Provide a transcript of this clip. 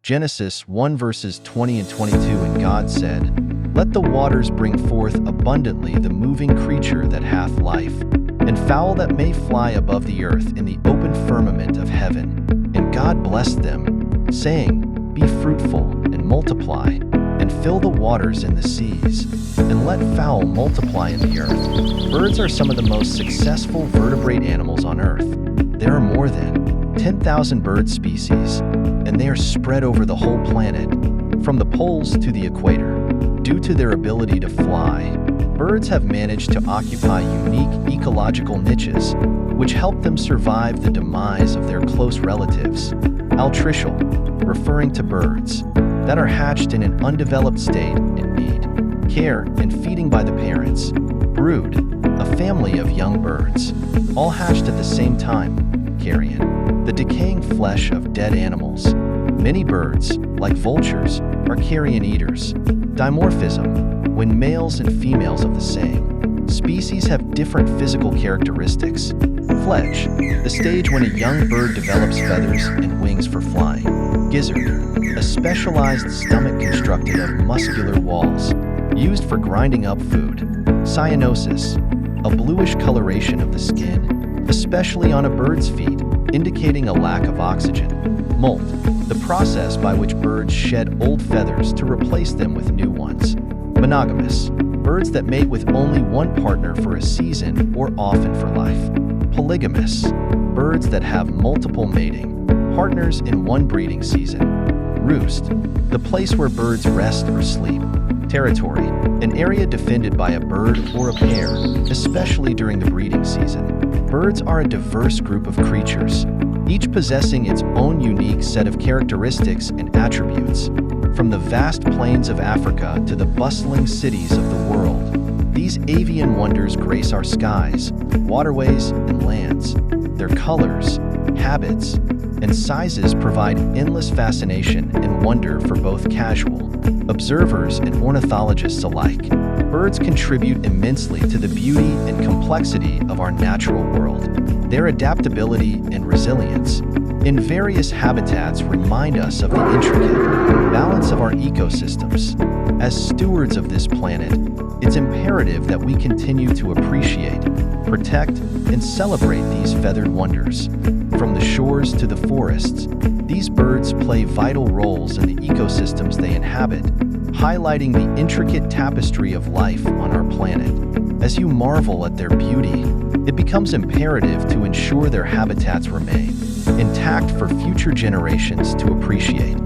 Genesis 1 verses 20 and 22, and God said, "Let the waters bring forth abundantly the moving creature that hath life, and fowl that may fly above the earth in the open firmament of heaven. And God blessed them, saying, Be fruitful, and multiply, and fill the waters in the seas, and let fowl multiply in the earth." Birds are some of the most successful vertebrate animals on earth. There are more than 10,000 bird species, and they are spread over the whole planet, from the poles to the equator. Due to their ability to fly, birds have managed to occupy unique ecological niches, which help them survive the demise of their close relatives. Altricial, referring to birds that are hatched in an undeveloped state and need care and feeding by the parents. Brood, a family of young birds, all hatched at the same time. Carrion, the decaying flesh of dead animals. Many birds, like vultures, are carrion eaters. Dimorphism, when males and females of the same species have different physical characteristics. Fledge, the stage when a young bird develops feathers and wings for flying. Gizzard, a specialized stomach constructed of muscular walls, used for grinding up food. Cyanosis, a bluish coloration of the skin, especially on a bird's feet, indicating a lack of oxygen. Molt, the process by which birds shed old feathers to replace them with new ones. Monogamous, birds that mate with only one partner for a season or often for life. Polygamous, birds that have multiple mating partners in one breeding season. Roost, the place where birds rest or sleep. Territory, an area defended by a bird or a pair, especially during the breeding season. Birds are a diverse group of creatures, each possessing its own unique set of characteristics and attributes. From the vast plains of Africa to the bustling cities of the world, these avian wonders grace our skies, waterways, and lands. Their colors, habits, and sizes provide endless fascination and wonder for both casual observers and ornithologists alike. Birds contribute immensely to the beauty and complexity of our natural world. Their adaptability and resilience in various habitats remind us of the intricate balance of our ecosystems. As stewards of this planet, it's imperative that we continue to appreciate, protect, and celebrate these feathered wonders. From the shores to the forests, these birds play vital roles in the ecosystems they inhabit, highlighting the intricate tapestry of life on our planet. As you marvel at their beauty, it becomes imperative to ensure their habitats remain intact for future generations to appreciate.